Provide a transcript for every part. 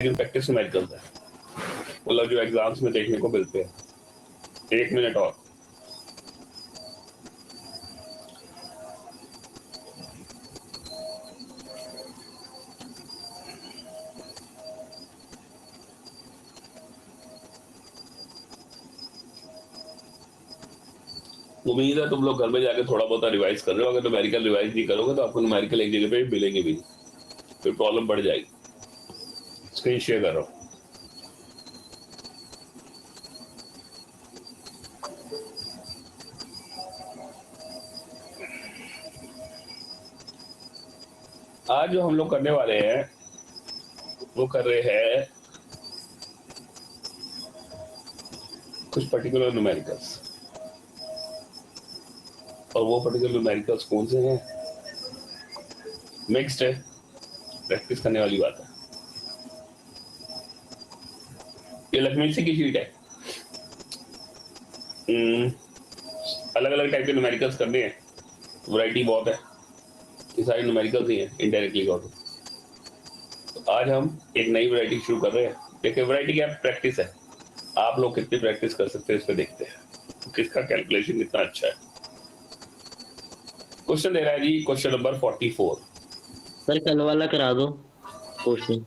लेकिन practice numerical है, मतलब जो एग्जाम्स में देखने को मिलते हैं। 1 मिनट और। उम्मीद है तुम लोग घर में जाके थोड़ा बहुत रिवाइज कर रहे हो। अगर न्यूमेरिकल रिवाइज नहीं करोगे तो आपको न्यूमेरिकल एक जगह पे मिलेंगे भी, फिर प्रॉब्लम बढ़ जाएगी। स्क्रीन शेयर कर रहा हूं। आज जो हम लोग करने वाले हैं वो कर रहे हैं कुछ पर्टिकुलर न्यूमेरिकल्स, और वो पर्टिकुलर न्यूमेरिकल्स कौन से हैं? मिक्स्ड है, प्रैक्टिस करने वाली बात है। ये लक्ष्मी सिंह की शीट है। अलग अलग टाइप के न्यूमेरिकल्स करने हैं, वैरायटी बहुत है। ये सारी न्यूमेरिकल्स ही हैं इनडायरेक्टली गॉट। तो आज हम एक नई वैरायटी शुरू कर रहे हैं। देखिए वैरायटी क्या प्रैक्टिस है, आप लोग कितनी प्रैक्टिस कर सकते हैं इस पे देखते हैं, किसका कैलकुलेशन कितना अच्छा है। क्वेश्चन दे रहा है जी, क्वेश्चन नंबर 44। सर कल वाला करा दो क्वेश्चन।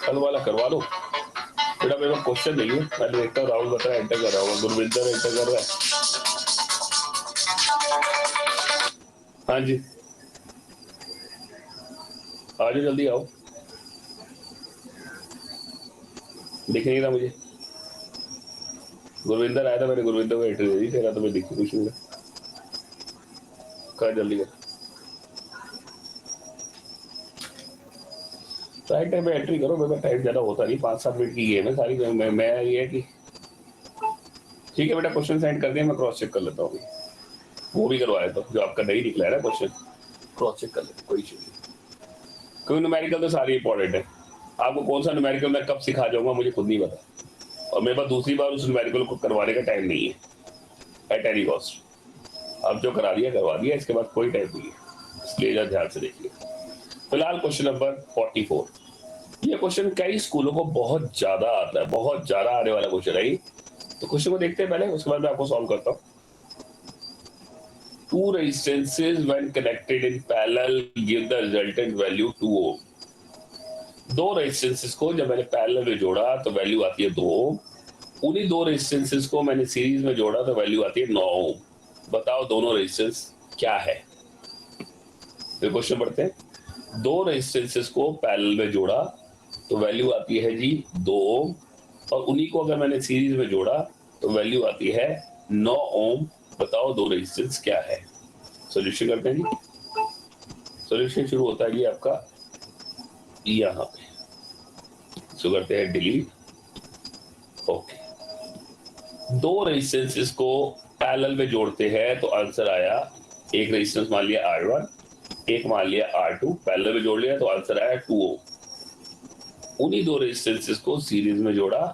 कल वाला करवा दो बेटा, मेरे को क्वेश्चन नहीं है। मैं देखता हूँ राहुल बता एंटर कर रहा हूँ, गुरविंदर एंटर कर रहा है। हाँ जी आ जाओ, जल्दी आओ। दिख नहीं रहा मुझे। गुरविंदर आया था, मैंने गुरविंदर को एंट्री दे दी, तेरा तो मैं दिखी कुछ नहीं। कर जल्दी कर। राइट टाइम में एंट्री करो, मेरे पास टाइम ज्यादा होता नहीं, 5-7 मिनट की गेम है सारी। मैं ये है कि ठीक है बेटा, क्वेश्चन सेंड कर दिया, मैं क्रॉस चेक कर लेता हूँ। वो भी करवाया था जो आपका नहीं निकला है ना क्वेश्चन, क्रॉस चेक कर लेते, कोई इशू नहीं। क्योंकि न्यूमेरिकल तो सारी इंपॉर्टेंट है। आपको कौन सा न्यूमेरिकल मैं कब सिखा जाऊंगा मुझे खुद नहीं पता, और मेरे पास दूसरी बार उस न्यूमेरिकल को करवाने का टाइम नहीं है एट एनी कॉस्ट। अब जो करा दिया करवा दिया, इसके बाद कोई टाइम नहीं है, इसलिए जरा ध्यान से देखिए। फिलहाल क्वेश्चन नंबर 44। ये क्वेश्चन कई स्कूलों को बहुत ज्यादा आता है, बहुत ज्यादा आने वाला क्वेश्चन है। तो क्वेश्चन को देखते हैं पहले, उसके बाद मैं आपको सॉल्व करता हूँ। Two resistances when connected in parallel give the resultant value 2 ohm। दो रेजिस्टेंसेस को जब मैंने पैरेलल में जोड़ा तो वैल्यू आती है 2 ओम। उन्हीं दो रेजिस्टेंसेस को मैंने सीरीज में जोड़ा तो वैल्यू आती है 9 ओम। बताओ दोनों रेजिस्टेंस क्या है? फिर क्वेश्चन पढ़ते हैं। दो रेजिस्टेंसेस को पैरेलल में जोड़ा तो वैल्यू आती है जी 2 ओम, और उन्हीं को अगर मैंने सीरीज में जोड़ा तो वैल्यू आती है 9 ओम। बताओ दो रेजिस्टेंस क्या है? सॉल्यूशन करते हैं जी। सॉल्यूशन शुरू होता है जी आपका यहाँ पे, सो करते हैं डिलीट। ओके, दो रेजिस्टेंसेस को पैरेलल में जोड़ते हैं तो आंसर आया, एक रेजिस्टेंस मान लिया R1, एक मान लिया R2, पैरेलल में जोड़ लिया तो आंसर आया 2 ओम। उन्हीं दो रेजिस्टेंसेस को सीरीज में जोड़ा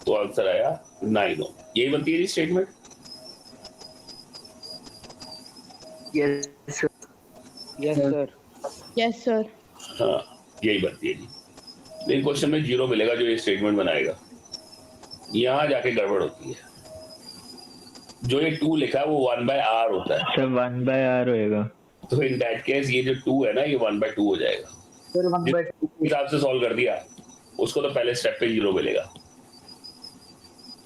तो आंसर आया 9 ओम। यही बनती है statement. Yes sir. Yes sir. Yes sir. हाँ यही बनती है जी। लेकिन क्वेश्चन में 0 मिलेगा जो ये स्टेटमेंट बनाएगा, यहां जाके गड़बड़ होती है। जो ये 2 लिखा है वो 1/r होता है। सब 1/r होएगा। तो इन दैट केस ये जो 2 है ना ये 1/2 हो जाएगा। सर 1/2 के हिसाब से सॉल्व कर दिया उसको तो पहले स्टेप पे 0 मिलेगा।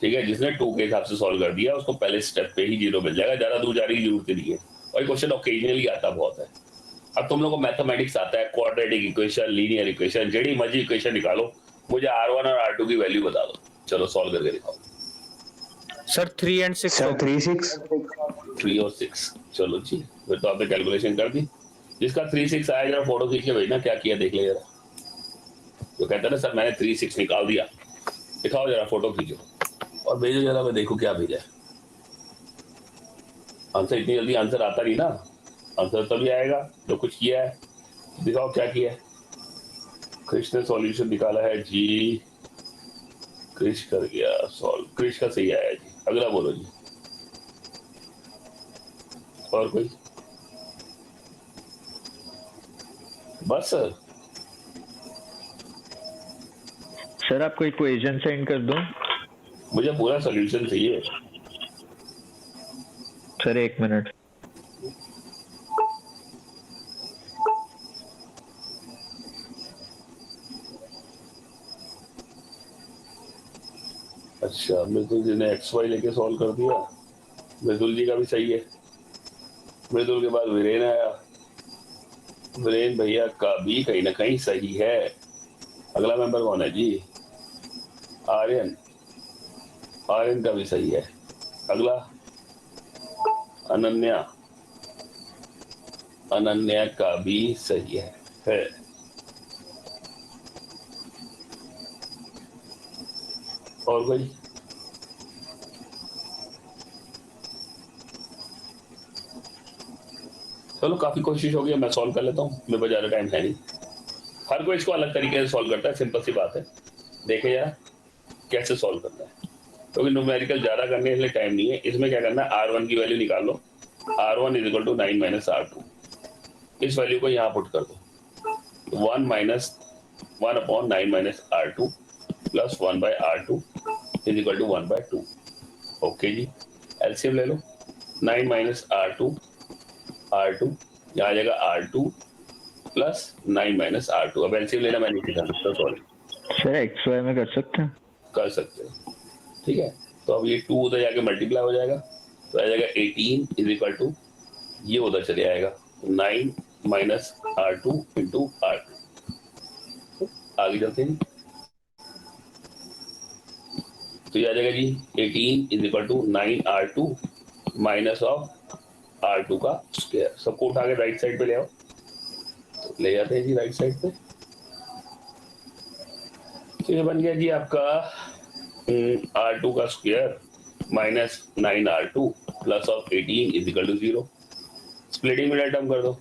ठीक है, जिसने 2 के हिसाब से सॉल्व कर दिया उसको पहले स्टेप पे ही 0 मिल जाएगा, ज्यादा दूर जाने की जरूरत नहीं है। और क्वेश्चन ओकेजनली आता बहुत है। अब तुम लोग को मैथमेटिक्स आता है, quadratic equation, linear equation, JD मर्जी इक्वेशन निकालो, मुझे R1 और R2 की वैल्यू बता दो। चलो सॉल्व करके दिखाओ। सर 3 और 6 सर 3 6 3 और 6। चलो जी, फिर तो आपने कैलकुलेशन कर दी। जिसका 3 6 आया जरा फोटो खींच के भेजना, क्या किया देख ले जरा। तो कहता है ना सर मैंने 3 6 निकाल दिया, दिखाओ जरा, फोटो खींचो और भेजो जरा, मैं देखो क्या भेजा है। आंसर इतनी जल्दी आंसर आता नहीं ना, आंसर तभी आएगा जो कुछ किया है। दिखाओ क्या किया है। क्रिश ने सॉल्यूशन निकाला है जी, क्रिश कर गया सॉल्व, क्रिश का सही आया जी। अगला बोलो जी। और कोई? बस सर आपको इक्वेशन सेंड कर दूं? मुझे पूरा सोल्यूशन चाहिए। Sir 1 minute. अच्छा, मृदुल जी ने एक्स वाई लेके सॉल्व कर दिया। मृदुल जी का भी सही है। मृदुल के बाद वीरेन आया। वीरेन भैया का भी कहीं ना कहीं सही है। अगला मेंबर कौन है जी? आर्यन। आर्यन का भी सही है। अगला अनन्या। अनन्या का भी सही है। और कोई? चलो काफी कोशिश हो गई, मैं सॉल्व कर लेता हूँ, मेरे पास ज्यादा टाइम है नहीं। हर कोई इसको अलग तरीके से सॉल्व करता है, सिंपल सी बात है। देखे यार कैसे सॉल्व करना है, क्योंकि न्यूमेरिकल ज्यादा करने के लिए टाइम नहीं है। इसमें क्या करना है, R1 की वैल्यू निकाल लो। R1 is equal to 9 minus R2। इस वैल्यू को यहाँ पुट कर दो। 1 upon 9 minus R2 plus 1 by R2 is equal to 1 by 2। Okay जी, एलसीएम ले लो। 9 माइनस R2 यहाँ आ जाएगा R2 प्लस 9 माइनस R2। अब एलसीएम लेना मैं नहीं सिखा सकता, सॉरी। सर एक्स वाई में कर सकते हैं? कर सकते हो, ठीक है। तो अब ये 2 उधर जाके मल्टीप्लाई हो जाएगा, तो आ जाएगा 18 इज इक्वल टू, ये उधर चले आएगा 9 माइनस R2 इंटू R2। आगे चलते हैं, तो ये आ जाएगा जी 18 is equal to 9R2 minus of R2 का स्क्वायर। सबको उठा के राइट साइड पे ले आओ, तो ले जाते हैं जी राइट साइड पे। तो ये बन गया जी आपका R2 का square minus 9R2 plus of 18 is equal to 0। Splitting middle term कर दो।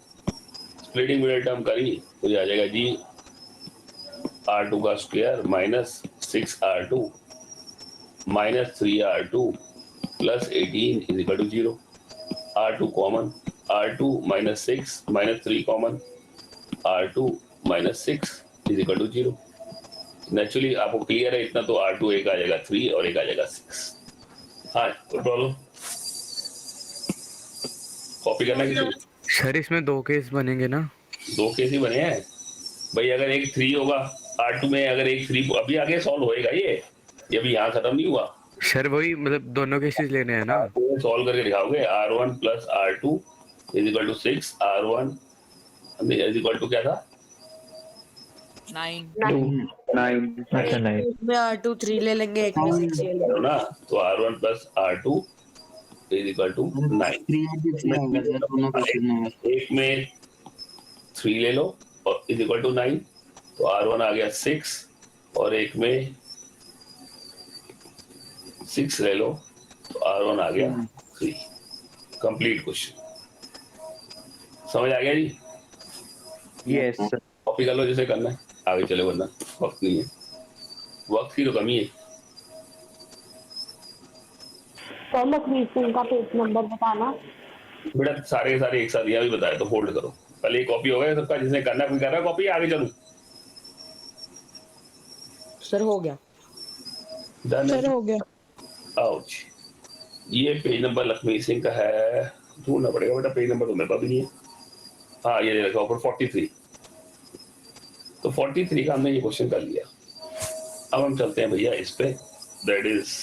स्प्लिटिंग मिडल टर्म करी तो ये आ जाएगा जी R2 का square minus 6R2 minus 3R2 plus 18 is equal to 0। R2 common, R2 minus 6 minus 3 common, R2 minus 6 is equal to 0। Naturally आपको क्लियर है इतना, तो R2 एक आ जाएगा 3 और एक आ जाएगा 6। हाँ कोई प्रॉब्लम? कॉपी करना किसी? सर इसमें 2 केस बनेंगे ना? 2 केस ही बने हैं भाई। अगर एक 3 होगा R2 में, अगर एक 3 अभी आगे सॉल्व होएगा, ये अभी यहाँ खत्म नहीं हुआ। सर वही मतलब दोनों केसेस लेने हैं ना? तो सॉल्व करके दिखाओगे। R1 plus R2 is equal to 6। R1 is equal to क्या था? 9 अच्छा 9। में R2 3 ले लेंगे, एक में 6 ले लेंगे ना, तो R1 plus R2 is equal to 9। एक में 3 ले लो और इज इक्वल टू 9, तो R1 आ गया 6 और एक में 6 ले लो तो R1 आ गया 3। Complete question. समझ आ गया जी? Yes sir. कॉपी कर लो जिसे करना है, आगे चले, वरना वक्त नहीं है, वक्त की तो कमी है। सर लक्ष्मी सिंह का पेज नंबर बताना। बेटा सारे के सारे एक साथ यहाँ भी बताया, तो होल्ड करो। पहले कॉपी हो गया सबका, जिसने करना है कोई कर रहा है कॉपी, आगे चलूं? सर हो गया। Done है? सर हो गया। आउच। ये पेज नंबर लक्ष्मी सिंह का है, ढूंढना पड़ेगा बेटा, पेज नंबर तो मेरे पास भी नहीं है। हाँ ये रखा ऊपर 43। तो 43 का हमने ये क्वेश्चन कर लिया। अब हम चलते हैं भैया इस पे, that is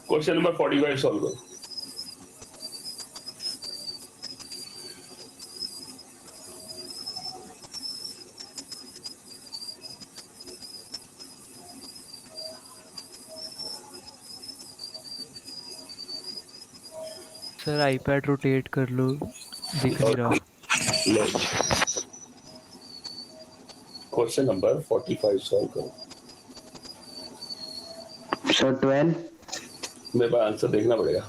question number 45 solve करो। सर आईपैड रोटेट कर लो, दिख नहीं रहा। क्वेश्चन नंबर 45 सॉल्व करो। सर 12। मेरे पास आंसर देखना पड़ेगा।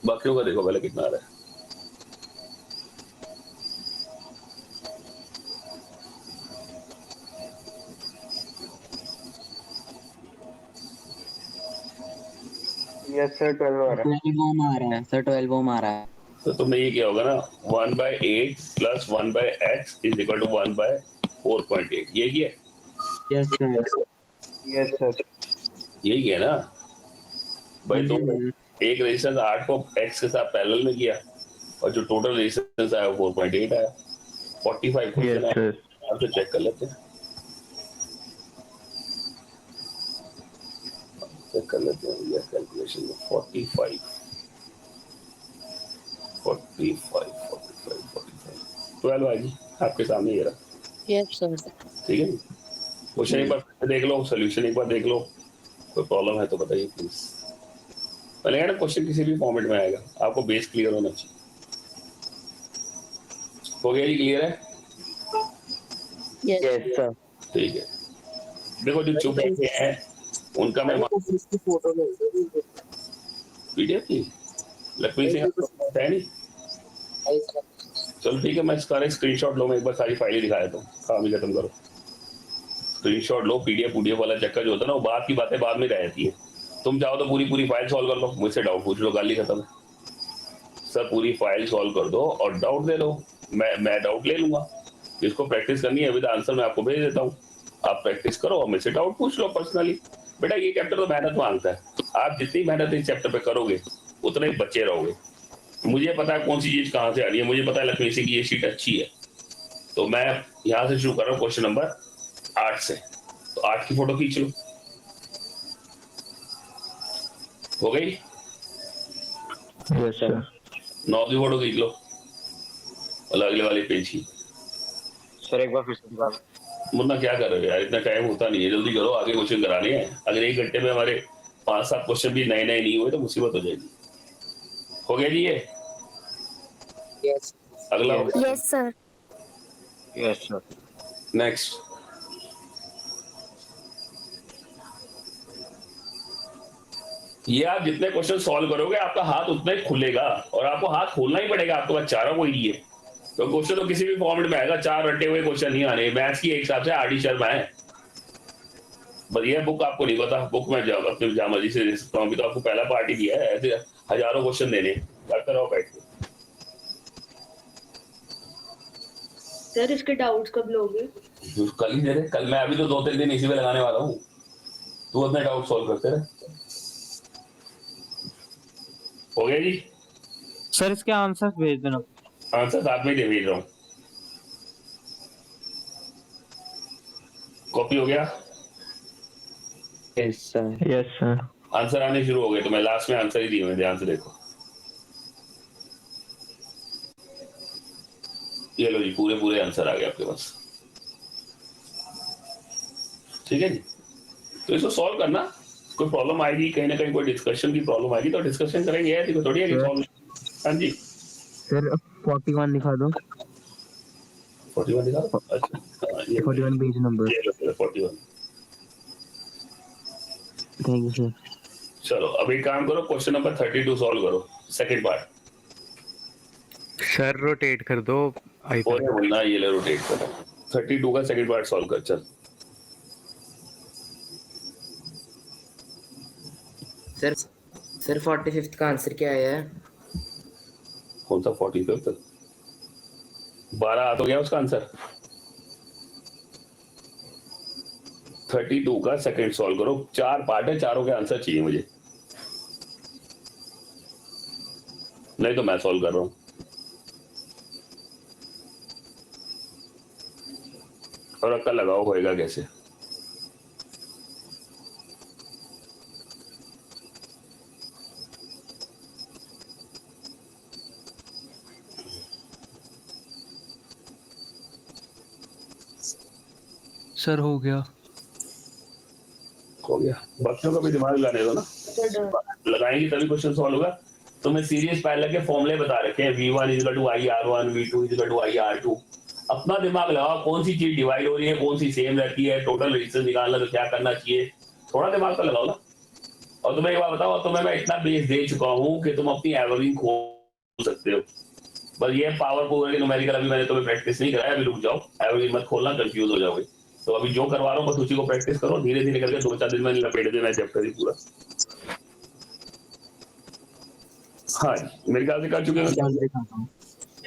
बाकियों का देखो पहले कितना आ रहा है। यस सर 12 आ रहा है। 12 ओम आ रहा है सर, 12 ओम आ रहा है। तो तुमने ये किया होगा ना 1/8 plus 1/x is equal to 1/4.8, ये किया यस सर। Yes sir. यही किया ना भाई। तो एक रेजिस्टेंस 8 को x के साथ पैरेलल में किया और जो टोटल रेजिस्टेंस आया वो 4.8 आया। 45 क्वेश्चन यस है, सर। आप तो चेक कर लेते हैं, चेक कर लेते हैं ये कैलकुलेशन में। 45 12 आएगी आपके सामने ये रहा। Yes sir. ठीक है, क्वेश्चन एक बार देख लो, सोल्यूशन एक बार देख लो, कोई प्रॉब्लम है तो बताइए प्लीज। मैंने कहा ना क्वेश्चन किसी भी फॉर्मेट में आएगा, आपको बेस क्लियर होना चाहिए। हो गया जी, क्लियर है? Yes sir. ठीक है, देखो जो चुप बैठे हैं उनका मैं पीडीएफ की लक्ष्मी सिंह है नहीं। चलो ठीक है, मैं इसका स्क्रीनशॉट लो, मैं एक बार सारी फाइलें दिखा देता हूँ, काम ही खत्म करो। स्क्रीनशॉट लो, पीडीएफ वाला चक्कर जो होता है ना वो बात की बातें बाद में रह जाती है। तुम चाहो तो पूरी फाइल सॉल्व कर लो, मुझसे डाउट पूछ लो, गाली खत्म है। सब पूरी फाइल सॉल्व कर दो और डाउट दे लो, मैं डाउट ले लूंगा। जिसको प्रैक्टिस करनी है विद आंसर मैं आपको भेज देता हूँ, आप प्रैक्टिस करो और मुझसे डाउट पूछ लो पर्सनली। बेटा ये चैप्टर तो मेहनत मांगता है, आप जितनी मेहनत इस चैप्टर पे करोगे उतने ही बच्चे रहोगे। मुझे पता है कौन सी चीज कहाँ से आ रही है, मुझे पता है लक्ष्मी सिंह की ये शीट अच्छी है, तो मैं यहाँ से शुरू कर रहा हूँ क्वेश्चन नंबर 8 से। तो 8 की फोटो खींच लो, हो गई। Yes sir. 9 की फोटो खींच लो, और अगले वाले पेज की। सर एक बार फिर से दिखा। मुन्ना क्या कर रहे हो यार, इतना टाइम होता नहीं है, जल्दी करो, आगे क्वेश्चन कराने हैं। अगर 1 घंटे में हमारे 5-7 क्वेश्चन भी नए नहीं हुए तो मुसीबत हो जाएगी। हो गया जी ये? यस। अगला yes sir. Yes sir. Next. ये आप जितने क्वेश्चन सॉल्व करोगे आपका हाथ उतना ही खुलेगा, और आपको हाथ खोलना ही पड़ेगा, आपके पास चारा कोई नहीं है। तो क्वेश्चन तो किसी भी फॉर्मेट में आएगा, 4 रटे हुए क्वेश्चन नहीं आने। मैथ्स की एक हिसाब से आरडी शर्मा है, बढ़िया बुक आपको नहीं पता, बुक में अपने जामर्जी से दे सकता हूँ। अभी तो आपको पहला पार्ट ही दिया है, ऐसे हजारों क्वेश्चन देने, करते रहो बैठ के। सर इसके डाउट्स कब लोगे? कल ही दे रहे, कल मैं अभी तो 2-3 दिन इसी में लगाने वाला हूँ, तू अपने डाउट सॉल्व करते रहे। हो गया जी? सर इसके आंसर्स भेज देना। आंसर साथ में ही भेज रहा हूँ, कॉपी हो गया? Yes sir. Yes sir. Answer आने शुरू हो गए, तो मैं लास्ट में आंसर ही दिए हुए, ध्यान से देखो। ये लो जी, पूरे आंसर आ गए आपके पास। ठीक है जी, तो इसको सॉल्व करना। कोई प्रॉब्लम आएगी कहीं ना कहीं, कोई डिस्कशन की प्रॉब्लम आएगी तो डिस्कशन करेंगे, ऐसी कोई थोड़ी है कि सॉल्व। हाँ जी सर 41 लिखा दो। 41 दिखा दो। अच्छा हाँ, ये 41 page number. 41। Thank you sir. चलो अभी काम करो, क्वेश्चन नंबर 32 सॉल्व करो, सेकंड पार्ट। सर रोटेट कर दो और बोलना ये ले रोटेट कर, 32 का सेकंड पार्ट सॉल्व कर। चल सर 45th का आंसर क्या आया है? कौन सा 45 तक? 12 हाथ हो गया उसका आंसर। 32 का सेकंड सॉल्व करो, 4 पार्ट है, चारों के आंसर चाहिए मुझे, नहीं तो मैं सॉल्व कर रहा हूं। और अक्कल लगाओ होएगा कैसे। सर हो गया। हो गया, बच्चों का भी दिमाग लगाने दो ना, लगाएंगे तभी क्वेश्चन सॉल्व होगा। तो मैं सीरीज पैरेलल के फॉर्मूले बता रखे हैं, V1 = IR1, V2 = IR2। अपना दिमाग लगाओ, कौन सी चीज डिवाइड हो रही है, कौन सी सेम रहती है, टोटल रेजिस्टेंस निकालना तो क्या करना चाहिए, थोड़ा दिमाग तो लगाओ ना। और तुम्हें एक बात बताओ, तुम्हें मैं इतना बेस दे चुका हूँ कि तुम अपनी एवरेज खोल सकते हो। बस ये पावर को न्यूमेरिकल अभी मैंने तुम्हें प्रैक्टिस नहीं कराया, अभी रुक जाओ, एवरेज मत खोलना, कंफ्यूज हो जाओगे। तो अभी जो करवा रहा हूँ बस उसी को प्रैक्टिस करो, धीरे धीरे करके 2-4 दिन में लपेट देना है चैप्टर ही पूरा। हाँ मेरे ख्याल से कर चुके हो।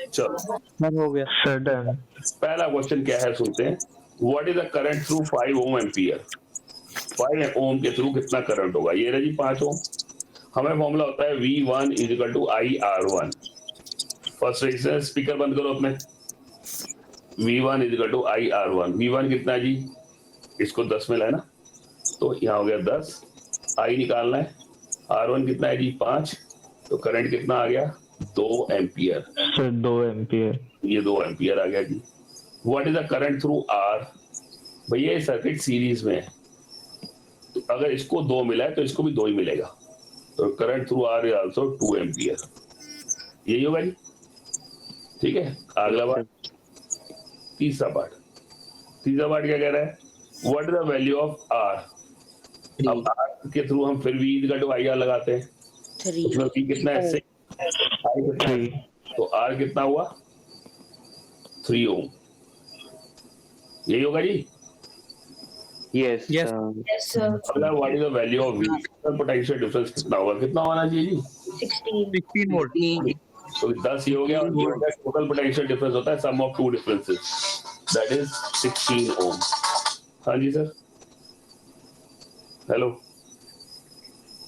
चलो सर हो गया सर डन। पहला क्वेश्चन क्या है सुनते हैं। What is the current through 5 ohm ampere. 5 ohm के थ्रू कितना करंट होगा। ये रही 5 ओम। हमें फॉर्मूला होता है V1 = IR1। First resistance, speaker बंद करो अपने। V1 = IR1। V1 कितना है जी, इसको 10 में लाना, तो यहाँ हो गया 10। I निकालना है, R1 कितना है जी 5, तो करंट कितना आ गया 2 एम्पियर। Sir 2 ampere. ये 2 एम्पियर आ गया जी। What is the current through R। भैया ये सर्किट सीरीज में है, तो अगर इसको 2 मिला है तो इसको भी 2 ही मिलेगा, तो current through R is also 2 ampere. यही होगा जी, ठीक है। अगला पार्ट, तीसरा पार्ट क्या कह रहा है। What is the value of R। अब R के थ्रू हम फिर V = IR लगाते हैं, उसमें V कितना है 6, I कितना है, तो R कितना हुआ 3 ओम। यही होगा जी। Yes sir. अगला what is the value of V। Potential difference कितना होगा, कितना होना चाहिए जी 16 वोल्ट। तो 10 ये हो गया, और ये हो गया टोटल पोटेंशियल डिफरेंस होता है सम ऑफ 2 डिफरेंसेस, दैट इज 16 ओम। हाँ जी सर, हेलो,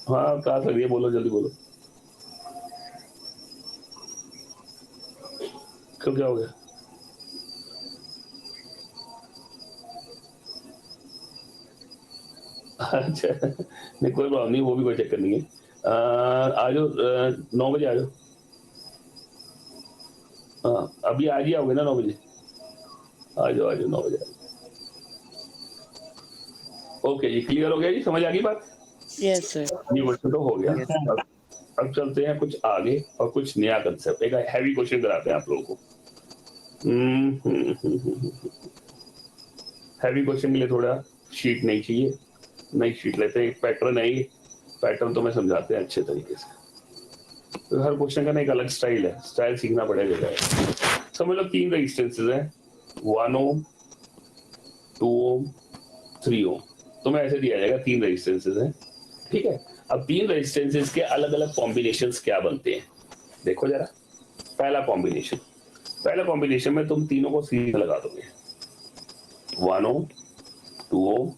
हाँ कहा सर, ये बोलो जल्दी बोलो, क्यों क्या हो गया। अच्छा नहीं कोई प्रॉब्लम नहीं, वो भी कोई चक्कर नहीं है। आ जाओ 9 बजे आ जाओ। हाँ अभी आज ही आओगे ना 9 बजे, आ जाओ 9 बजे। ओके जी, क्लियर हो गया जी, समझ आ गई बात। Yes sir. ये क्वेश्चन तो हो गया। अब चलते हैं कुछ आगे और कुछ नया कंसेप्ट, एक हैवी क्वेश्चन कराते हैं आप लोगों को। हैवी क्वेश्चन के लिए थोड़ा शीट नहीं चाहिए, नई शीट लेते हैं। एक पैटर्न है, ये पैटर्न तो मैं समझाते हैं अच्छे तरीके से। तो हर क्वेश्चन का ना एक अलग स्टाइल है, स्टाइल सीखना पड़ेगा। समझ लो 3 रेजिस्टेंसेस हैं, 1 ओम, 2 ओम, 3 ओम। तुम्हें ऐसे दिया जाएगा 3 रेजिस्टेंसेस हैं, ठीक है। अब 3 रेजिस्टेंसेस के अलग अलग कॉम्बिनेशंस क्या बनते हैं, देखो जरा। पहला कॉम्बिनेशन में तुम तीनों को सीरीज लगा दोगे, 1 ओम, 2 ओम,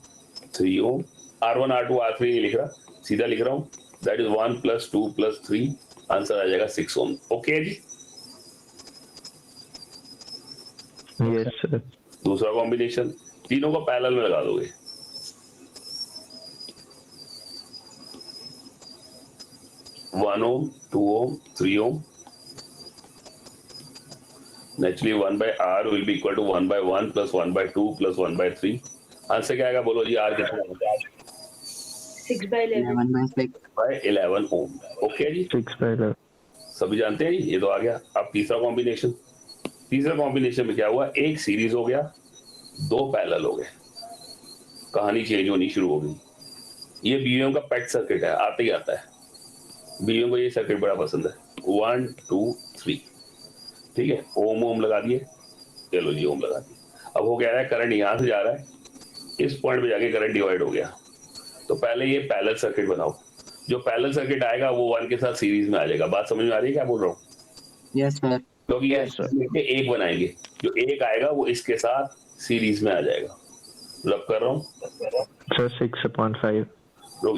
3 ओम। R1 R2 R3 नहीं लिख रहा, सीधा लिख रहा हूं, दैट इज 1 + 2 + 3, आंसर आ जाएगा 6 ओम। ओके जी। Yes sir. दूसरा कॉम्बिनेशन, तीनों को पैरेलल में लगा दोगे, 1 ohm, 2 ohm, 3 ohm. Naturally 1/R will be equal to 1/1 + 1/2 + 1/3। Answer क्या आएगा बोलो जी, R कितना होगा 6/11 ओम। ओके जी, 6/11। सभी जानते हैं ये तो आ गया। अब तीसरा कॉम्बिनेशन में क्या हुआ, एक सीरीज हो गया, 2 पैरेलल हो गए, कहानी चेंज होनी शुरू हो गई। ये बीवीएम का पेट सर्किट है, आते ही आता है बीवीएम को, ये सर्किट बड़ा पसंद है। 1 2 3, ठीक है। ओम लगा दिए, चलो जी ओम लगा दिए। अब हो गया है करंट यहां से जा रहा है, इस पॉइंट पे जाके करंट डिवाइड हो गया। तो पहले ये पैरेलल सर्किट बनाओ, जो पैरेलल सर्किट आएगा वो 1 के साथ सीरीज में आ जाएगा। बात समझ में आ रही है क्या बोल रहा हूँ। Yes sir. क्योंकि ये एक बनाएंगे, जो एक आएगा वो इसके साथ सीरीज में आ जाएगा। रब कर रहा हूँ सर 6/5। रुक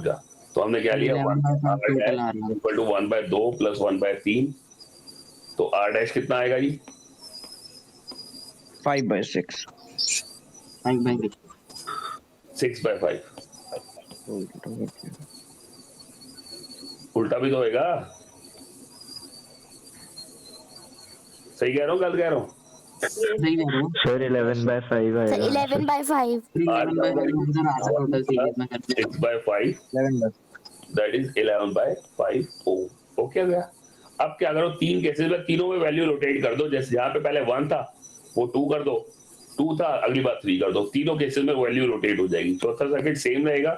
जा। तो हमने क्या लिया, 1/2 + 1/3, तो R डैश कितना आएगा जी 5/6। 6/5। उल्टा भी तो होएगा, सही कह रहा हूँ गलत कह रहा हूँ। सर 11/5 आएगा। 11/5 6/5 दैट इज 11/5 ओम। ओके गया। अब क्या करो, 3 केसेस में तीनों में वैल्यू रोटेट कर दो, जैसे जहां पे पहले 1 था वो 2 कर दो, 2 था अगली बार 3 कर दो, तीनों केसेस में वैल्यू रोटेट हो जाएगी। चौथा सर्किट सेम रहेगा,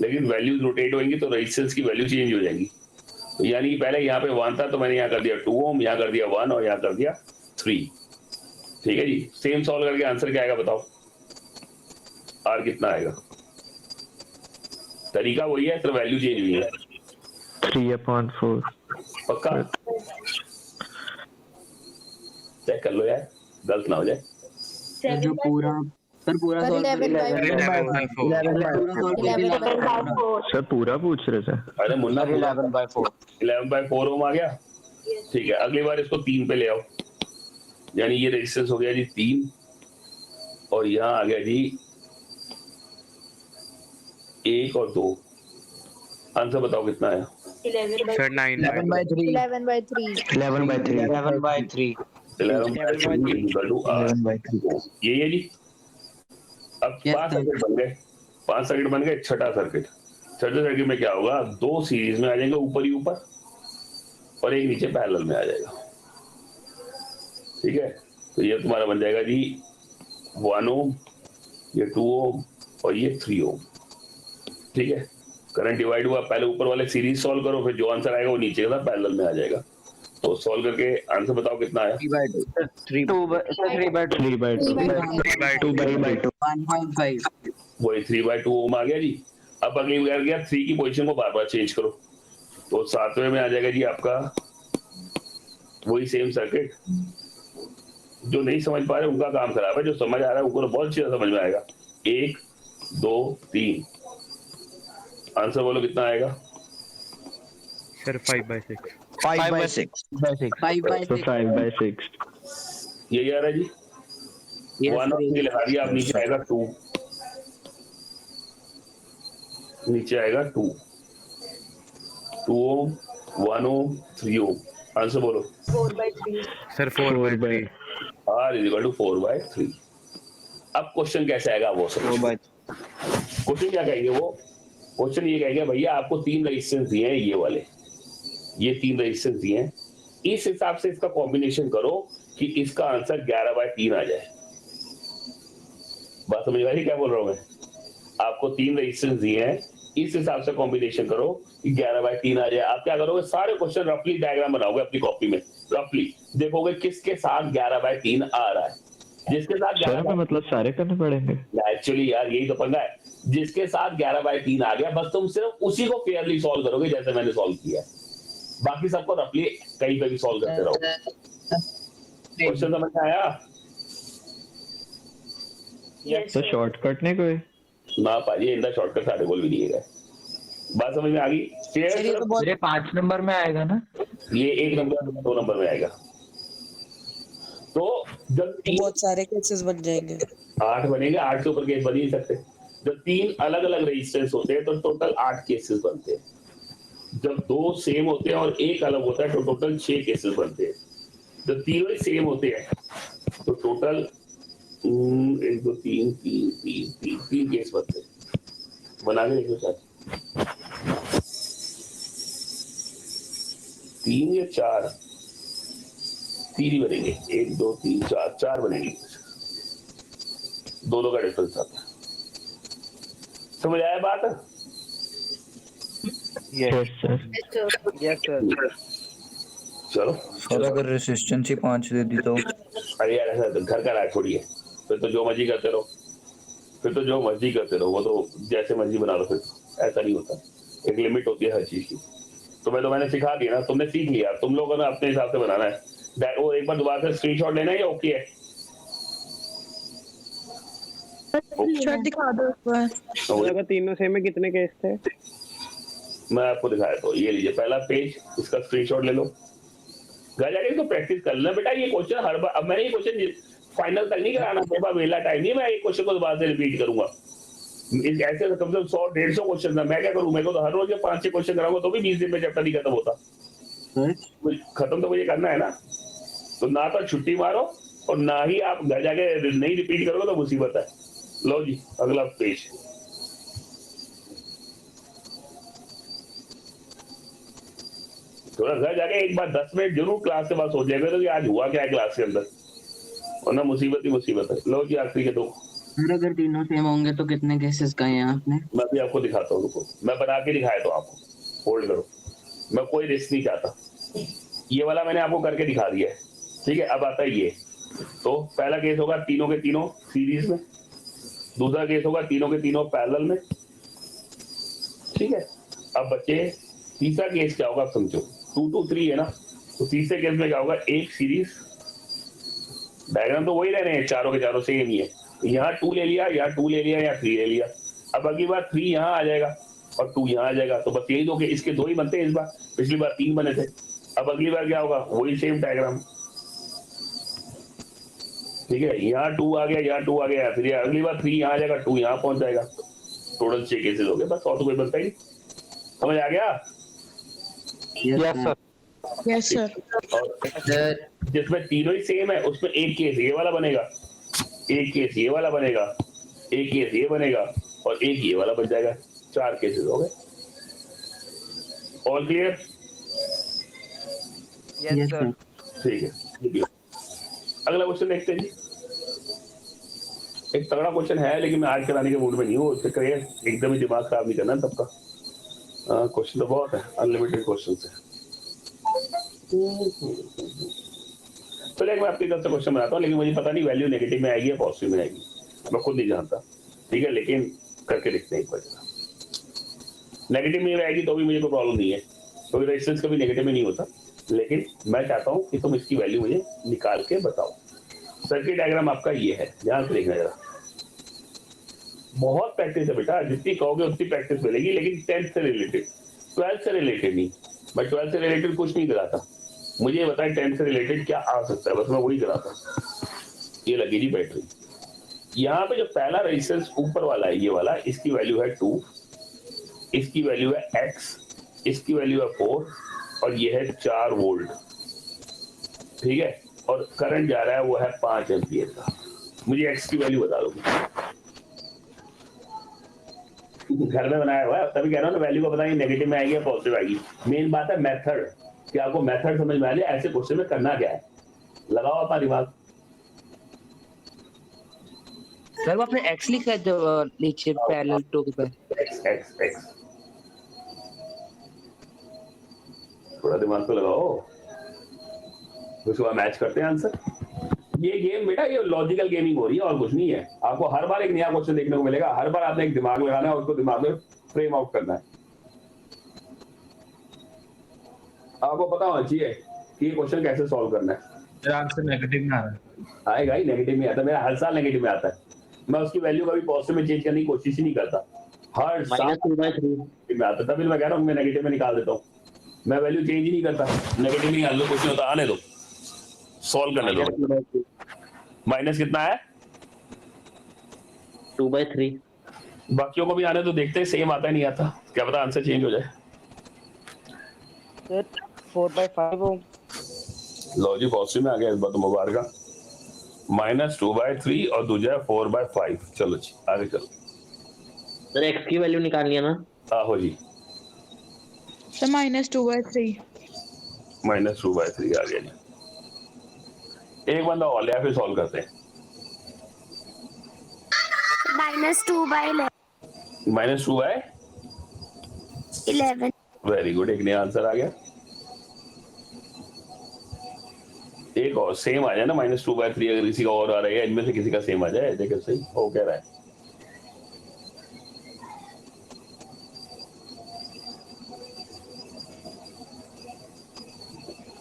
लेकिन वैल्यूज रोटेट होंगी तो रेजिस्टेंस की वैल्यू चेंज हो जाएंगी। तो यानी कि पहले यहाँ पे 1 था तो मैंने यहाँ कर दिया 2 ओम, यहाँ कर दिया 1 और यहाँ कर दिया 3। ठीक है जी, सेम सॉल्व करके आंसर क्या आएगा बताओ, आर कितना आएगा? तरीका वही है, सिर्फ वैल्यू चेंज हुई है। 3/4। पक्का चेक कर लो यार, गलत ना हो जाए। जो पूरा सर पूरा सर, 11/4। सर पूरा पूछ रहे थे। अरे मुन्ना 11/4 ओम आ गया। ठीक है, अगली बार इसको 3 पे ले आओ, यानी ये रेजिस्टेंस हो गया जी 3 और यहाँ आ गया जी 1 और 2। आंसर बताओ कितना है? सर 9/3। 11/3 ये है जी। अब 5 सर्किट बन गए, 5 सर्किट बन गए। छठा सर्किट में क्या होगा, 2 सीरीज में आ जाएंगे ऊपर ही ऊपर और एक नीचे पैरेलल में आ जाएगा। ठीक है, तो ये तुम्हारा बन जाएगा जी 1 ओम, ये 2 ओम और ये 3 ओम। ठीक है, करंट डिवाइड हुआ, पहले ऊपर वाले सीरीज सॉल्व करो, फिर जो आंसर आएगा वो नीचे का पैरेलल में आ जाएगा। तो सॉल्व करके आंसर बताओ कितना आया? 3/2 वही 3/2 ओम आ गया जी। अब अगली बार गया 3 की पोजीशन को बार बार चेंज करो, तो 7वें में आ जाएगा जी आपका वही सेम सर्किट। जो नहीं समझ पा रहे उनका काम खराब है, जो समझ आ रहा है उनको तो बहुत अच्छी तरह समझ में आएगा। 1 2 3, आंसर बोलो कितना आएगा? सर 5/6। 5/6 यही आ रहा है जी। 1 और 3 लगा दिया, अब नीचे आएगा 2, नीचे आएगा 2 ओम, 1 ओम, 3 ओम। आंसर बोलो। 4/3। सर 4/3। R = 4/3। अब क्वेश्चन कैसे आएगा वो समझो। क्वेश्चन क्या कहेंगे वो? क्वेश्चन ये कहेंगे भैया आपको 3 रेजिस्टेंस दिए हैं, ये वाले, ये 3 रेजिस्टेंस दिए हैं, इस हिसाब से इसका कॉम्बिनेशन करो कि इसका आंसर 11/3 आ जाए। बात समझ आई क्या बोल रहा हूं मैं? आपको 3 रेजिस्टेंस दिए हैं, इस हिसाब से कॉम्बिनेशन करो कि 11/3 आ जाए। आप क्या करोगे, सारे क्वेश्चन रफली डायग्राम बनाओगे अपनी कॉपी में, रफली देखोगे किसके साथ 11/3 आ रहा है, जिसके साथ 11 मतलब सारे करने पड़ेंगे। एक्चुअली यार यही तो पंगा है, जिसके साथ 11/3 आ गया बस तुम सिर्फ उसी को फेयरली सॉल्व करोगे जैसे मैंने सॉल्व किया। बाकी सबको रफली कहीं पे भी सॉल्व करते रहो। क्वेश्चन समझ में आया? तो शॉर्टकट नहीं कोई? ना पाजी, इनका शॉर्टकट साढ़े बोल भी नहीं है। बात समझ में आ गई? मेरे 5 नंबर में आएगा ना? ये 1 नंबर 2 नंबर में आएगा। तो जब बहुत सारे केसेस बन जाएंगे। 8 बनेंगे, 8 से ऊपर केस बन ही नहीं सकते। जब 3 अलग अलग रेजिस्टेंस होते हैं तो टोटल 8 केसेस बनते हैं। जब 2 सेम होते हैं और 1 अलग होता है तो टोटल 6 केसेस बनते हैं। जब तीनों सेम होते हैं तो टोटल 1 2 3 3 केस बनते हैं। बना के देखो सर, 3 या 4, 3 ही बनेंगे। 1 2 3 4 बनेंगे, दोनों का डिफरेंस आता है। समझ आया बात? Yes sir. चलो सर अगर रेसिस्टेंस ही 5 दे दी तो? अरे यार ऐसा घर का राज छोड़िए, फिर तो जो मर्जी करते रहो, वो तो जैसे मर्जी बना लो। फिर ऐसा नहीं होता, एक लिमिट होती है हर चीज की। मैंने सिखा दिया ना, तुमने सीख लिया, तुम लोगों ने अपने हिसाब से बनाना है। वो एक बार दोबारा से स्क्रीनशॉट लेना है या ओके है? स्क्रीनशॉट दिखा दो एक बार। अगर तीनों सेम में कितने केस थे? मैं आपको दिखाया तो ये लीजिए पहला पेज, इसका स्क्रीनशॉट ले लो, घर जाके इसको प्रैक्टिस कर लेना बेटा। ये क्वेश्चन हर बार, अब मैंने ये क्वेश्चन फाइनल तक नहीं कराना, मेरे पास वेला टाइम नहीं, मैं एक क्वेश्चन को दोबारा से रिपीट करूंगा। ऐसे कम से कम 100-150 क्वेश्चन था, मैं क्या करूं, मेरे को तो हर रोज 5-6 क्वेश्चन कराऊंगा तो भी 20 दिन में चैप्टर नहीं खत्म होता। खत्म तो मुझे करना है ना, तो ना तो छुट्टी मारो और ना ही आप घर जाके नहीं रिपीट करोगे तो मुसीबत है। लो जी अगला पेज, थोड़ा घर जाके एक बार 10 मिनट जरूर क्लास के बाद सोच जाएगा तो कि आज हुआ क्या है क्लास के अंदर, वरना मुसीबत ही मुसीबत है। लो जी आखिरी के 2 अगर तीनों सेम होंगे तो कितने केसेस कहे हैं आपने? मैं भी आपको दिखाता हूँ, रुको मैं बना के दिखाया तो आपको, होल्ड करो, मैं कोई रिस्क नहीं चाहता। ये वाला मैंने आपको करके दिखा दिया है, ठीक है। अब आता है ये, तो पहला केस होगा तीनों के तीनों सीरीज में, दूसरा केस होगा तीनों के तीनों पैरेलल में, ठीक है। अब बच्चे तीसरा केस क्या होगा, समझो 2 2 3 है ना, तो तीसरे केस में क्या होगा, एक सीरीज, डायग्राम तो वही रह रहे हैं, चारों के चारों सेम ही है, यहाँ 2 ले लिया, यहाँ 2 ले लिया, या 3 ले लिया। अब अगली बार 3 यहाँ आ जाएगा और 2 यहाँ आ जाएगा, तो बस यही दो, इसके 2 ही बनते हैं इस बार, पिछली बार 3 बने थे। अब अगली बार क्या होगा, वही सेम डायग्राम, ठीक है, यहाँ 2 आ गया, यहाँ 2 आ गया, फिर अगली बार 3 यहाँ आ जाएगा, 2 यहाँ पहुंच जाएगा, टोटल 6 केसेस हो गए, बस और तो कोई बनता ही नहीं। समझ आ गया? Yes sir. और जिसमें तीनों ही सेम है उसमें एक केस ये वाला बनेगा, एक केस ये वाला बनेगा, एक केस ये बनेगा और एक ये वाला बन जाएगा, 4 केसेस हो गए। All clear? Yes sir. ठीक है, अगला क्वेश्चन देखते हैं जी। एक तगड़ा क्वेश्चन है, लेकिन मैं आज कराने के मूड में नहीं हूँ, उससे करिए एकदम ही दिमाग खराब नहीं करना सबका। क्वेश्चन तो बहुत है, अनलिमिटेड क्वेश्चन है। चलिए मैं अपनी तरफ से क्वेश्चन बनाता हूँ, लेकिन मुझे पता नहीं वैल्यू नेगेटिव में आएगी या पॉजिटिव में आएगी, मैं खुद नहीं जानता, ठीक है, लेकिन करके देखते हैं एक बार। नेगेटिव में आएगी तो भी मुझे कोई प्रॉब्लम नहीं है, क्योंकि रेजिस्टेंस कभी नेगेटिव में नहीं होता, लेकिन मैं चाहता हूँ कि तुम इसकी वैल्यू मुझे निकाल के बताओ। सर्किट डायग्राम आपका ये है, ध्यान से देखना जरा, बहुत प्रैक्टिस है बेटा, जितनी कहोगे उतनी प्रैक्टिस मिलेगी, लेकिन 10th से रिलेटेड, 12th से रिलेटेड नहीं। मैं 12th से रिलेटेड कुछ नहीं कराता, मुझे बताए 10th से रिलेटेड क्या आ सकता है, बस मैं वही कराता। ये लगी जी बैटरी, यहाँ पे जो पहला रेजिस्टेंस ऊपर वाला है ये वाला, इसकी वैल्यू है 2, इसकी वैल्यू है x, इसकी वैल्यू है 4 और ये है 4 वोल्ट, ठीक है, और करंट जा रहा है वो है 5 एम्पियर का। मुझे x की वैल्यू बता दो, घर में बनाया हुआ है, तभी कह रहा हूँ ना, वैल्यू को बताइए नेगेटिव में आएगी या पॉजिटिव आएगी। मेन बात है मेथड, कि आपको मेथड समझ में आ जाए ऐसे क्वेश्चन में करना क्या है, लगाओ अपना दिमाग। सर वो आपने x लिखा है जो नीचे पैरेलल टू के पर, x थोड़ा दिमाग तो लगाओ, उसके बाद मैच करते हैं आंसर। ये गेम बेटा, ये लॉजिकल गेमिंग हो रही है और कुछ नहीं है। आपको हर बार एक नया क्वेश्चन देखने को मिलेगा, हर बार आपने एक दिमाग लगाना है, उसको दिमाग में फ्रेम आउट करना है। आपको पता होना चाहिए कि ये क्वेश्चन कैसे सॉल्व करना है। आंसर नेगेटिव में आ रहा है, आएगा ही, नेगेटिव में आता है, मेरा हर साल नेगेटिव में आता है। मैं उसकी वैल्यू कभी पॉजिटिव में चेंज करने की कोशिश ही नहीं करता, हर साल -2/3 में आता है, तभी मैं कह रहा हूँ मैं नेगेटिव में निकाल देता हूँ, मैं वैल्यू चेंज ही नहीं करता, नेगेटिव में निकाल लो, कुछ नहीं होता, आने दो, सॉल्व करने दो। माइनस कितना है, 2/3। बाकियों को भी आने तो देखते हैं सेम आता है नहीं आता, क्या पता आंसर चेंज हो जाए। 4/5 हो, लो जी पॉजिटिव में आ गया इस बार तो मुबारक, -2/3 और दूसरा 4/5। चलो जी आगे चलो। सर x की वैल्यू निकालनी है ना? आहो जी, सर -2/3। -2/3 आ गया जी। एक बंदा और लिया, फिर सॉल्व करते हैं। -2/11। -2/11 वेरी गुड, एक नया आंसर आ गया। एक और सेम आ जाए ना, -2/3, अगर किसी का और आ रहा है, इनमें से किसी का सेम आ जाए, देखो सही हो क्या रहा है।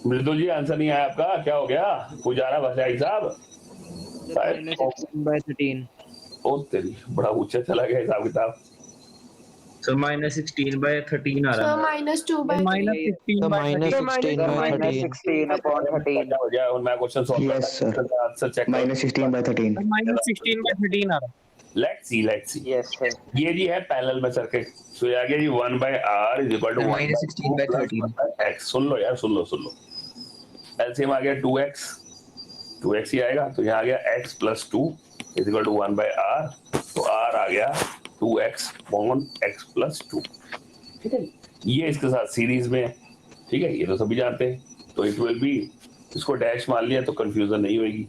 मृदुल जी आंसर नहीं आया आपका, क्या हो गया? पुजारा भसाई साहब -16/13। ओ तेरी, बड़ा ऊंचा चला गया हिसाब किताब। सर -16/13 आ रहा है, -2/3। -16/13 हो गया, और मैं क्वेश्चन सॉल्व Yes, sir. करता हूं, आंसर चेक -16/13 -16/13 आ रहा। Let's see. यस सर, ये जी है पैरेलल में सर्किट, सो आ गया जी 1/r = 1/16/13 x। सुन लो यार, सुन लो, एलसीएम आ गया 2x ही आएगा, तो यहाँ आ गया x + 2 = 1/r, तो r आ गया 2x / x + 2, ठीक है। ये इसके साथ सीरीज में है, ठीक है, ये तो सभी जानते हैं, तो इट विल बी, इसको डैश मान लिया तो कंफ्यूजन नहीं होगी,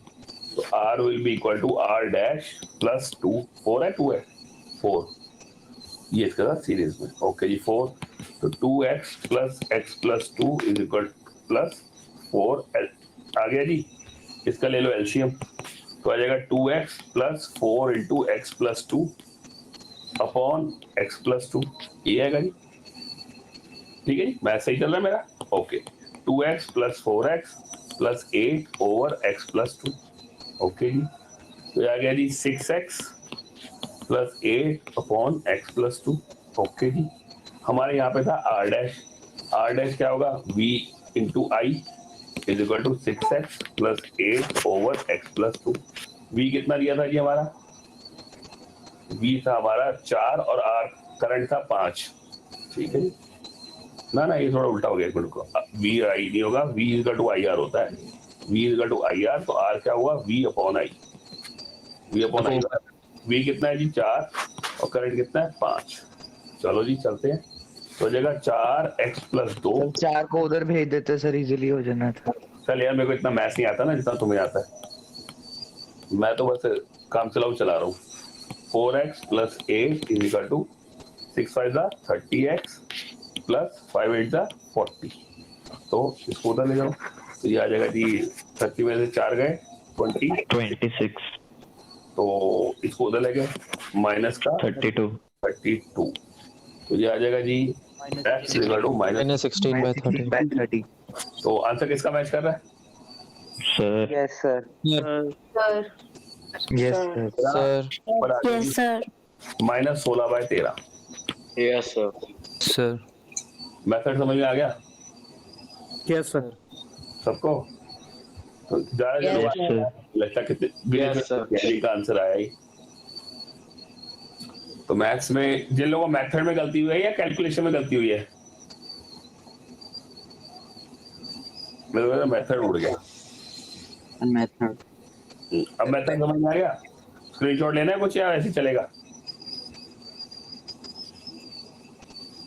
तो r will be equal to r dash plus 2 4 है 2 है 4 ये इसके साथ सीरीज में ओके जी 4 तो 2x plus x plus 2 is equal plus 4 आ गया जी इसका ले लो एलसीएम तो आ जाएगा 2x plus 4 into x plus 2 upon x plus 2 ये आएगा जी ठीक है जी मैथ सही चल रहा है मेरा okay 2x plus 4x plus 8 over x plus 2 okay जी तो ये आ गया जी 6x plus 8 upon x plus 2 okay जी हमारे यहाँ पे था r डैश क्या होगा v into I is equal to 6x plus 8 over x plus 2 v कितना दिया था जी हमारा v था हमारा 4 और r करंट था 5 ठीक है ना ये थोड़ा उल्टा हो गया एक मिनट को v i नहीं होगा v is equal to ir होता है v is equal to ir तो r क्या हुआ v upon i v कितना है जी 4 और करंट कितना है 5 चलो जी चलते हैं तो जगह 4x plus 2 4 को उधर भेज देते सर इजीली हो जाना था चल यार मेरे को इतना मैथ्स नहीं आता ना जितना तुम्हें आता है मैं तो बस काम चला रहा हूँ 4x plus 8 is equal to 6 5 जा 30x plus 5 8 जा 40 तो इसको उधर ले जाओ तो ये आ जाएगा जी 30 में से 4 गए 26 तो इसको उधर ले गए माइनस का 32 तो ये आ जाएगा जी x is equal to minus 16 by 30 तो आंसर किसका मैच कर रहा है sir yes sir sir yes sir minus 16 by 13 yes sir sir method समझ में आ गया यस सर सबको तो ज्यादा लगता कितने का आंसर आया ही तो मैथ्स में जिन लोगों को मेथड में गलती हुई है या कैलकुलेशन में गलती हुई है मेरा मेथड उड़ गया अब मेथड समझ में आ गया स्क्रीनशॉट लेना है कुछ या ऐसे चलेगा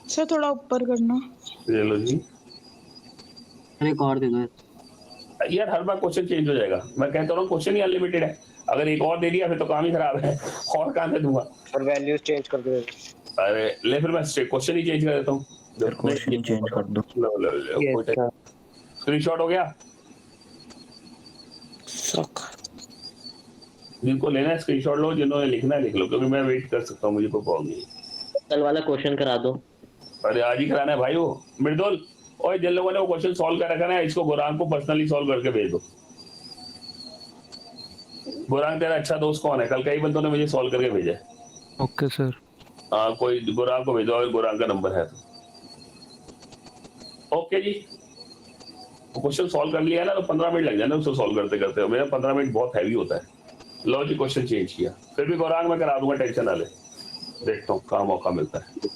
सर थोड़ा ऊपर करना ले लो जी एक और दे दो यार हर बार क्वेश्चन चेंज हो जाएगा मैं कहता हूँ क्वेश्चन ही अनलिमिटेड है अगर एक और दे दिया फिर तो काम ही खराब है और कहाँ से दूंगा और वैल्यूज चेंज कर दो अरे ले फिर मैं क्वेश्चन ही चेंज कर देता हूँ क्वेश्चन चेंज कर दो स्क्रीनशॉट हो गया जिनको लेना है स्क्रीनशॉट लो जिन्होंने लिखना है लिख लो क्योंकि मैं वेट कर सकता हूँ मुझे कोई प्रॉब्लम नहीं कल वाला क्वेश्चन करा दो अरे आज ही कराना है भाई वो मृदुल और जिन लोगों ने वो क्वेश्चन सॉल्व कर रखा है इसको गुरांग को पर्सनली सॉल्व करके भेज दो गुरांग तेरा अच्छा दोस्त कौन है कल कई बंदों ने मुझे सॉल्व करके भेजा है ओके सर कोई गुरांग को भेजो और गुरांग का नंबर है तो ओके जी क्वेश्चन सॉल्व कर लिया ना तो 15 मिनट लग जाना उसको सॉल्व करते करते मेरा 15 मिनट बहुत हैवी होता है लो जी क्वेश्चन चेंज किया फिर भी गुरांग में करा दूंगा टेंशन ना ले देखता हूँ कहाँ मौका मिलता है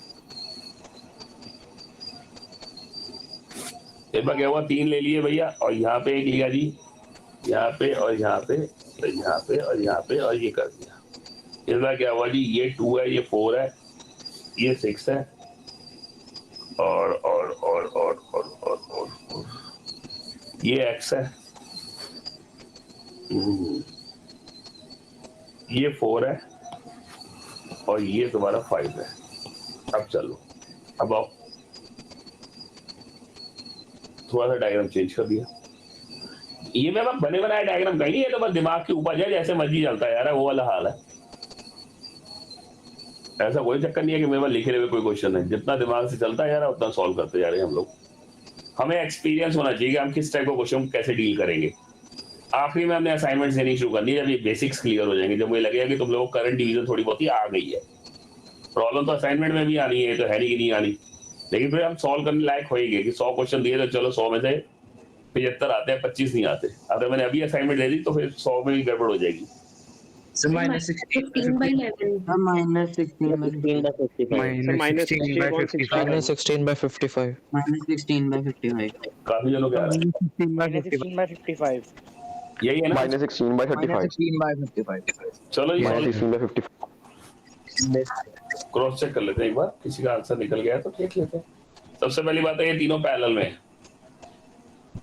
एक बार क्या हुआ 3 ले लिए भैया और यहाँ पे एक लिया जी यहाँ पे और यहाँ पे यहाँ पे और यहाँ पे और ये कर दिया इस बार क्या हुआ जी ये 2 है ये 4 है ये 6 है और ये x है ये 4 है और ये तुम्हारा 5 है अब चलो अब आओ थोड़ा सा डायग्राम चेंज कर दिया ये मैं बने बनाए डायग्राम कहीं है तो बस दिमाग की उपज है जैसे मर्जी चलता है यार वो वाला हाल है ऐसा कोई चक्कर नहीं है कि मेरे पास लिखे हुए कोई क्वेश्चन है जितना दिमाग से चलता है यार उतना सॉल्व करते जा रहे हैं हम लोग हमें एक्सपीरियंस होना चाहिए कि हम किस टाइप का क्वेश्चन कैसे डील करेंगे आखिरी में हमने असाइनमेंट देनी शुरू करनी है जब ये बेसिक्स क्लियर हो जाएंगे जब मुझे लगेगा कि तुम लोगों को करंट डिवीजन थोड़ी बहुत ही आ गई है प्रॉब्लम तो असाइनमेंट में भी आनी है तो है नहीं कि नहीं आनी लेकिन फिर हम सॉल्व करने लायक होएंगे कि 100 क्वेश्चन दिए तो चलो 100 में से 75 आते हैं 25 नहीं आते अगर मैंने अभी असाइनमेंट दे दी तो फिर 100 में भी गड़बड़ हो जाएगी So minus 16 by 11. minus 16 by 55 minus 16 by 55 minus 16 by 55 काफी जनों के आ रहा है minus 16 by 55 यही है ना minus 16 by 35 16 by 55 चलो ये minus 16 by 55 क्रॉस चेक कर लेते हैं एक बार किसी का आंसर निकल गया तो देख लेते हैं सबसे पहली बात है ये तीनों पैरेलल में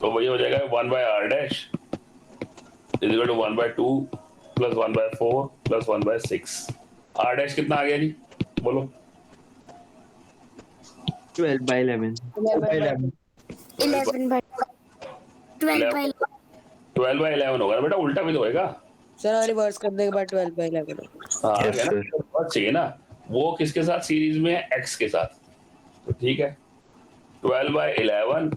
तो वही हो जाएगा 1 by r dash is equal to 1/2 plus 1/4 plus 1/6। r dash कितना आ गया जी बोलो? 12/11 11 by 12/11 होगा ना बेटा, उल्टा भी तो होएगा। सर रिवर्स करने के बाद 12/11 हाँ Yes, है ना, sir. बहुत चाहिए ना। वो किसके साथ सीरीज में है? x के साथ। तो ठीक है, 12/11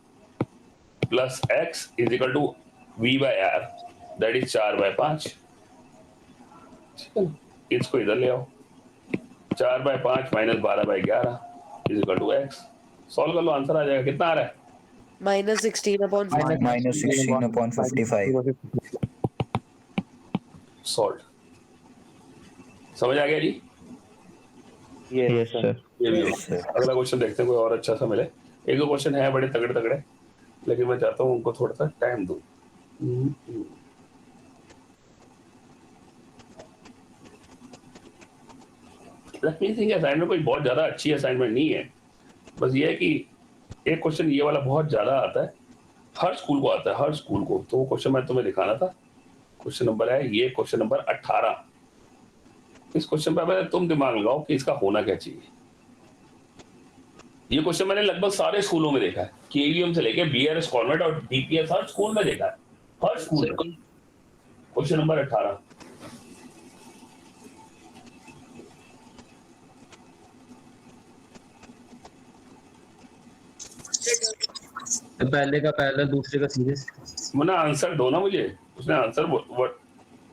plus x is equal to v/r, that is 4/5। ठीक है ना, इसको इधर ले आओ, 4/5 minus 12/11 is equal to x। Solve कर लो, आंसर आ जाएगा। कितना आ रहा है? -16/5 minus 16/55 सॉल्व। समझ आ गया जी? Yes, sir. ये भी होगा। अगला क्वेश्चन देखते हैं, कोई और अच्छा सा मिले। एक दो क्वेश्चन है बड़े तगड़े तगड़े, लेकिन मैं चाहता हूँ उनको थोड़ा सा टाइम दूं। लक्ष्मी सिंह असाइनमेंट कोई बहुत ज्यादा अच्छी असाइनमेंट नहीं है, बस ये है कि एक क्वेश्चन ये वाला बहुत ज्यादा आता है, हर स्कूल को आता है, हर स्कूल को। तो वो क्वेश्चन मैं तुम्हें दिखाना था। क्वेश्चन नंबर है ये, क्वेश्चन नंबर 18। इस क्वेश्चन पर तुम दिमाग लगाओ कि इसका होना क्या चाहिए। ये क्वेश्चन मैंने लगभग सारे स्कूलों में देखा है, केवीएम से लेके बीआरएस कॉन्वेंट और डीपीएस हर स्कूल में देखा है, हर स्कूल में। Question number 18। तो पहले का पहला, दूसरे का सीरीज। मुन्ना आंसर दो ना मुझे। उसने answer what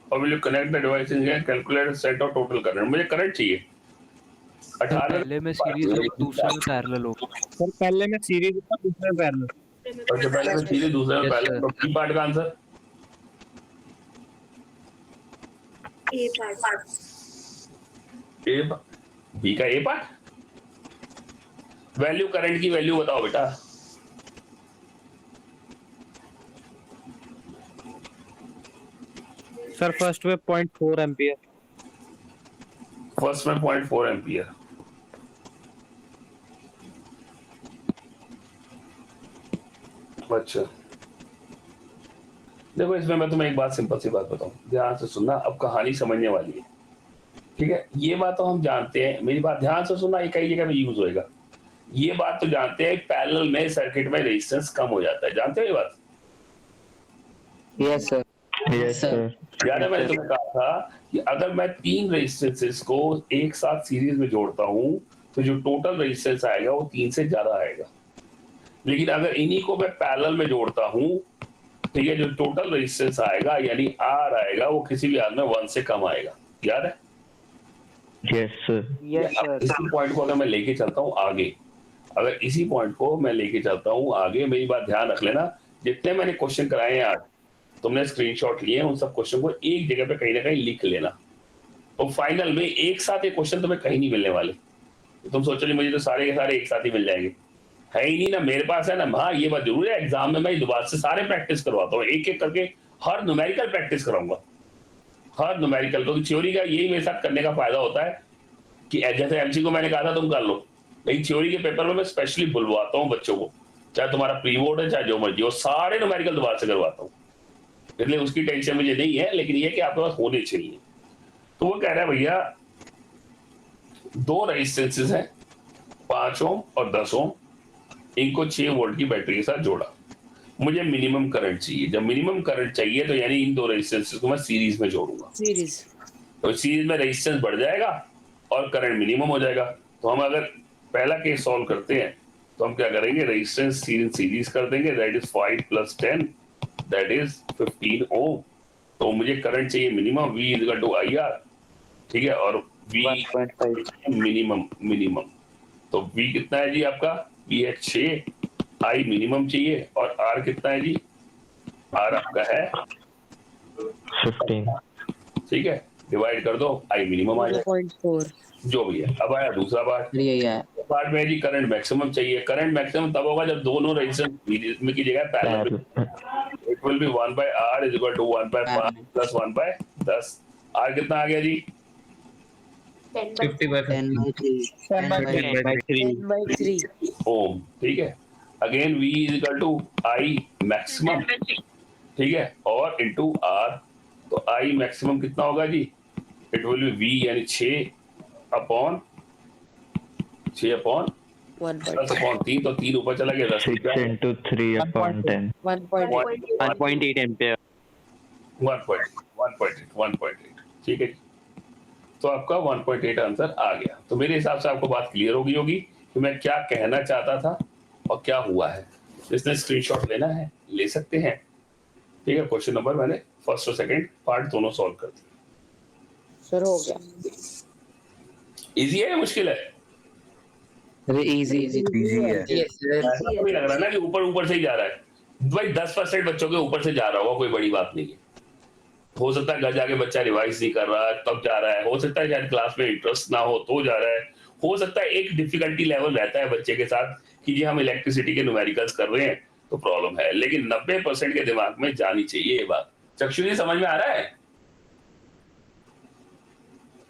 how will you connect the device in calculate set और टोटल करंट, मुझे करंट चाहिए। 18 पहले में सीरीज हो, दूसरे में पैरेलल हो। सर पहले में सीरीज था, दूसरे में पैरेलल। सबसे पहले में सीरीज, दूसरे में Yes, पैरेलल। sir. तो बी पार्ट का answer A part. A, B का ए पार्ट। वैल्यू करंट की वैल्यू बताओ बेटा। सर फर्स्ट में 0.4 एम्पियर। फर्स्ट में 0.4 एम्पियर। अच्छा देखो, इसमें मैं तुम्हें एक बात, सिंपल सी बात बताऊं, ध्यान से सुनना, अब कहानी समझने वाली है। ठीक है, ये बात तो हम जानते हैं, मेरी बात ध्यान से सुनना, ये कई जगह में यूज होएगा। ये बात तो जानते हैं, पैरेलल में सर्किट में रेजिस्टेंस कम हो जाता है, जानते हो ये बात? Yes sir. Yes, sir. याद है मैंने तुम्हें कहा था कि अगर मैं 3 रेजिस्टेंसेस को एक साथ सीरीज में जोड़ता हूं तो जो टोटल रेजिस्टेंस आएगा वो 3 से ज्यादा आएगा। लेकिन अगर इन्हीं को मैं पैरेलल में जोड़ता हूं, ठीक है, जो टोटल रेजिस्टेंस आएगा यानी आर आएगा, वो किसी भी हाल में 1 से कम आएगा। याद है? Yes, sir. Yes sir. इसी पॉइंट को अगर मैं लेके चलता हूँ आगे, अगर इसी पॉइंट को मैं लेके चलता हूँ आगे, मेरी बात ध्यान रख लेना, जितने मैंने क्वेश्चन कराए हैं आज, तुमने स्क्रीनशॉट लिए हैं, उन सब क्वेश्चन को एक जगह पे कहीं ना कहीं लिख लेना। तो फाइनल में एक साथ एक क्वेश्चन तुम्हें कहीं नहीं मिलने वाले। तो तुम सोचो नहीं मुझे तो सारे के सारे एक साथ ही मिल जाएंगे, है ही नहीं ना, मेरे पास है ना। हाँ ये बात जरूर है, एग्जाम में मैं दोबारा से सारे प्रैक्टिस करवाता हूँ, एक एक करके हर न्यूमेरिकल प्रैक्टिस कराऊंगा, हर न्यूमेरिकल। तो थ्योरी का यही मेरे साथ करने का फायदा होता है कि जैसे एमसी को मैंने कहा था तुम कर लो, लेकिन थ्योरी के पेपर में मैं स्पेशली बुलवाता हूँ बच्चों को, चाहे तुम्हारा प्री बोर्ड है चाहे जो मर्जी हो, सारे न्यूमेरिकल दोबारा से करवाता हूँ, इसलिए उसकी टेंशन मुझे नहीं है। लेकिन ये कि आपके पास होने चाहिए। तो वो कह रहा है भैया 2 रेजिस्टेंसेस हैं, 5 ओम और 10 ओम, इनको 6 वोल्ट की बैटरी के साथ जोड़ा, मुझे मिनिमम करंट चाहिए। जब मिनिमम करंट चाहिए तो यानी इन 2 रेजिस्टेंसेस को मैं सीरीज में जोड़ूंगा, सीरीज। तो सीरीज में रेजिस्टेंस बढ़ जाएगा और करंट मिनिमम हो जाएगा। तो हम अगर पहला केस सॉल्व करते हैं तो हम क्या करेंगे, रेजिस्टेंस सीरीज कर देंगे, दैट इज 5 + 10 दैट इज 15 ओम। तो मुझे करंट चाहिए मिनिमम, V = IR, ठीक है, और V 1.5 मिनिमम। तो V कितना है जी आपका? V है 6, I मिनिमम चाहिए, और R कितना है जी? R आपका है 15. ठीक है, डिवाइड कर दो, I मिनिमम आ जाएगा 0.4 जो भी है। अब आया दूसरा पार्ट, यही है। पार्ट में जी करंट मैक्सिमम चाहिए। करंट मैक्सिमम तब होगा जब दोनों रेजिस्टेंस में की जगह parallel, it will be 1/R = 1/5 + 1/10। R कितना आ गया जी? 10/3 ओम, ठीक है। अगेन V = I मैक्सिमम, ठीक है, और इनटू R तो आई मैक्सिमम कितना होगा जी? इट विल बी वी, यानी 6 अपॉन 10/3, तो 3 ऊपर चला गया, 10 6 into 3 upon 10. 1.8 एम्पियर। 1.8, ठीक है। तो आपका 1.8 आंसर आ गया। तो मेरे हिसाब से आपको बात क्लियर होगी कि मैं क्या कहना चाहता था और क्या हुआ है। इसने स्क्रीनशॉट लेना है, ले सकते हैं, ठीक है। क्वेश्चन नंबर मैंने फर्स्ट और सेकंड पार्ट दोनों सॉल्व कर दिए। सर हो गया। इजी है या मुश्किल है? अरे इजी इजी है। Yes sir. ऐसा तो नहीं लग रहा ना कि ऊपर से ही जा रहा है भाई। 10% बच्चों के ऊपर से जा रहा होगा, कोई बड़ी बात नहीं है। हो सकता है घर जाके बच्चा रिवाइज नहीं कर रहा है तब जा रहा है, हो सकता है शायद क्लास में इंटरेस्ट ना हो तो जा रहा है, हो सकता है एक डिफिकल्टी लेवल रहता है बच्चे के साथ कि जी हम इलेक्ट्रिसिटी के न्यूमेरिकल्स कर रहे हैं तो प्रॉब्लम है, लेकिन 90% के दिमाग में जानी चाहिए ये बात। चक्षु जी समझ में आ रहा है?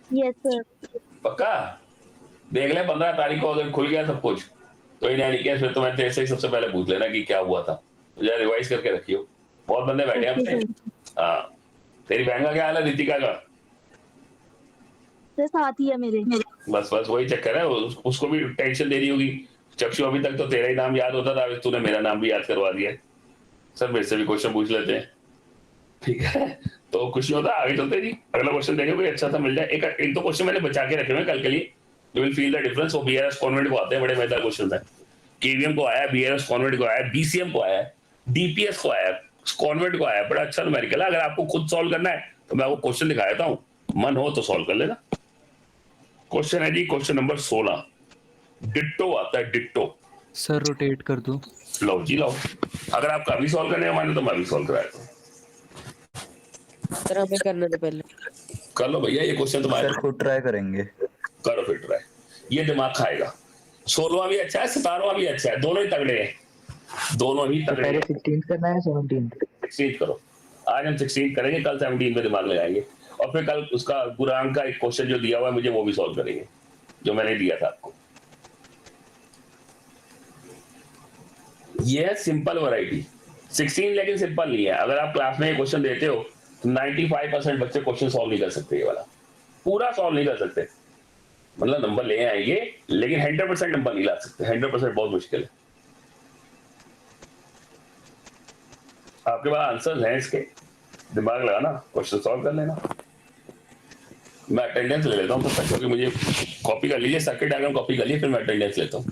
Yes sir. पक्का? देख ले 15 तारीख को अगर खुल गया सब कुछ तो इन यानी कि फिर तो मैं तेरे से ही सबसे पहले पूछ लेना कि क्या हुआ था, तो रिवाइज करके रखियो। बहुत बंदे बैठे हैं अपने। हाँ, तेरी बहन का क्या हाल है, रितिका का? सर साथ ही है मेरे। बस वही चक्कर है, उसको भी टेंशन दे रही होगी। चक्षु अभी तक तो तेरा ही नाम याद होता था, अभी तूने मेरा नाम भी याद करवा दिया। सर मेरे से भी क्वेश्चन पूछ लेते हैं, ठीक है? तो कुछ नहीं होता, आगे चलते जी। अगला क्वेश्चन देंगे कोई अच्छा सा मिल जाए। एक तो क्वेश्चन मैंने बचा के रखे हुए कल के लिए, you will feel the difference. वो बीआरएस कॉन्वेंट को आते हैं, बड़े मजेदार क्वेश्चन है। केवीएम को आया, बीआरएस कॉन्वेंट को आया, बीसीएम को आया, डीपीएस को आया, कॉन्वेंट को आया। बड़ा अच्छा न्यूमेरिकल है। अगर आपको खुद सॉल्व करना है तो मैं आपको क्वेश्चन दिखा देता हूँ, मन हो तो सॉल्व कर लेना। क्वेश्चन है जी क्वेश्चन नंबर 16, डिट्टो आता है, डिट्टो। सर रोटेट कर दो। लो जी लो, अगर आप कभी सॉल्व करने का माने तो मैं भी सॉल्व कराया था। सर हमें करना था पहले। कर लो भैया, ये क्वेश्चन तुम्हारे। सर खुद ट्राई करेंगे। करो फिर ट्राई, ये दिमाग खाएगा। 16वां भी अच्छा है, 17वां भी अच्छा है, दोनों ही तगड़े हैं, दोनों ही तगड़े हैं। 16 करना है 17? 16 करो। आज हम 16 करेंगे, कल 17 पे दिमाग लगाएंगे, और फिर कल उसका गुरांक का एक क्वेश्चन जो दिया हुआ है मुझे वो भी सॉल्व करेंगे, जो मैंने दिया था आपको। ये है सिंपल वैरायटी 16, लेकिन सिंपल नहीं है। अगर आप क्लास में ये क्वेश्चन देते हो तो 95% बच्चे क्वेश्चन सॉल्व नहीं कर सकते, ये वाला पूरा सॉल्व नहीं कर सकते। मतलब नंबर ले आएंगे लेकिन 100% नंबर नहीं ला सकते। 100% बहुत मुश्किल है। आपके पास आंसर हैं इसके, दिमाग लगाना, क्वेश्चन सॉल्व कर लेना। मैं अटेंडेंस ले लेता हूँ तब तक, क्योंकि मुझे कॉपी कर लीजिए, सर्किट डायग्राम कॉपी कर लीजिए, फिर मैं अटेंडेंस लेता हूँ।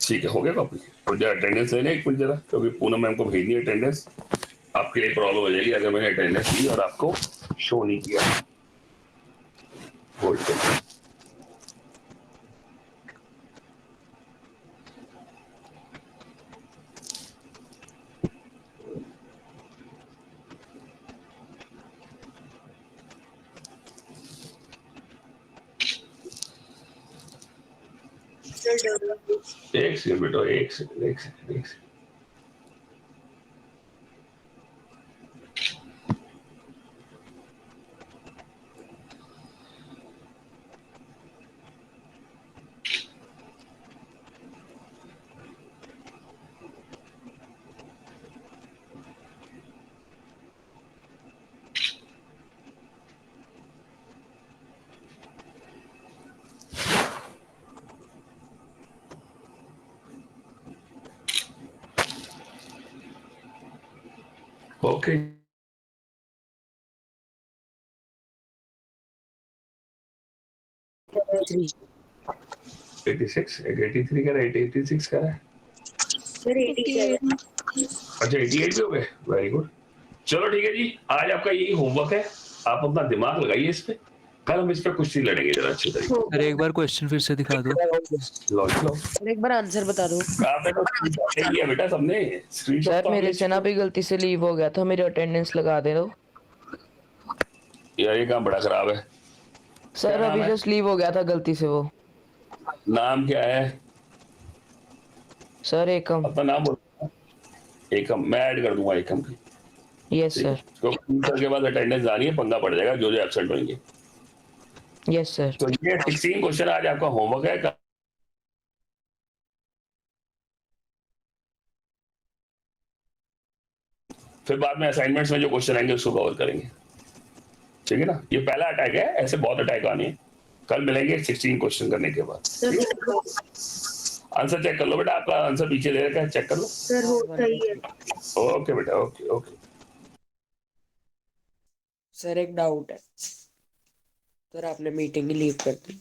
ठीक है, हो गया कॉपी। और जरा अटेंडेंस लेने एक मिनट जरा, क्योंकि पूनम मैम को भेजनी है अटेंडेंस। आपके लिए प्रॉब्लम हो जाएगी अगर मैंने अटेंडेंस ली और आपको शो नहीं किया। होल्ड करिए। एक सेकंड बेटो, एक सेकंड। ओके, थ्री 86, 83 का 86 का है। सर 88। अच्छा 88 भी हो गए, वेरी गुड। चलो ठीक है जी, आज आपका यही होमवर्क है। आप अपना दिमाग लगाइए इस पे, कल हम इस पे कुश्ती लड़ेंगे जरा अच्छे तरीके। सर एक बार क्वेश्चन फिर से दिखा दो। लो सर एक बार आंसर बता दो। आपने तो स्क्रीनशॉट लिया बेटा सबने, स्क्रीनशॉट सर तो मेरे से ना भी गलती से लीव हो गया था, मेरी अटेंडेंस लगा दे दो। यार ये काम बड़ा खराब है। सर अभी जस्ट लीव हो गया था गलती से वो। नाम क्या है? सर एकम। अपना नाम बोलो। एकम, मैं ऐड कर दूंगा एकम की। Yes sir. तो के बाद अटेंडेंस आनी है, पंगा पड़ जाएगा जो एब्सेंट होंगे। Yes sir. तो ये 16 क्वेश्चन आज आपका होमवर्क है। फिर बाद में असाइनमेंट्स में जो क्वेश्चन आएंगे उसको कवर करेंगे, ठीक है ना। ये पहला अटैक है, ऐसे बहुत अटैक आने हैं। कल मिलेंगे 16 क्वेश्चन करने के बाद। आंसर चेक कर लो बेटा, आपका आंसर पीछे दे रखा है, चेक कर लो। सर हो सही है। ओके बेटा, ओके ओके। सर एक डाउट है, सर आपने मीटिंग ही लीव कर दी।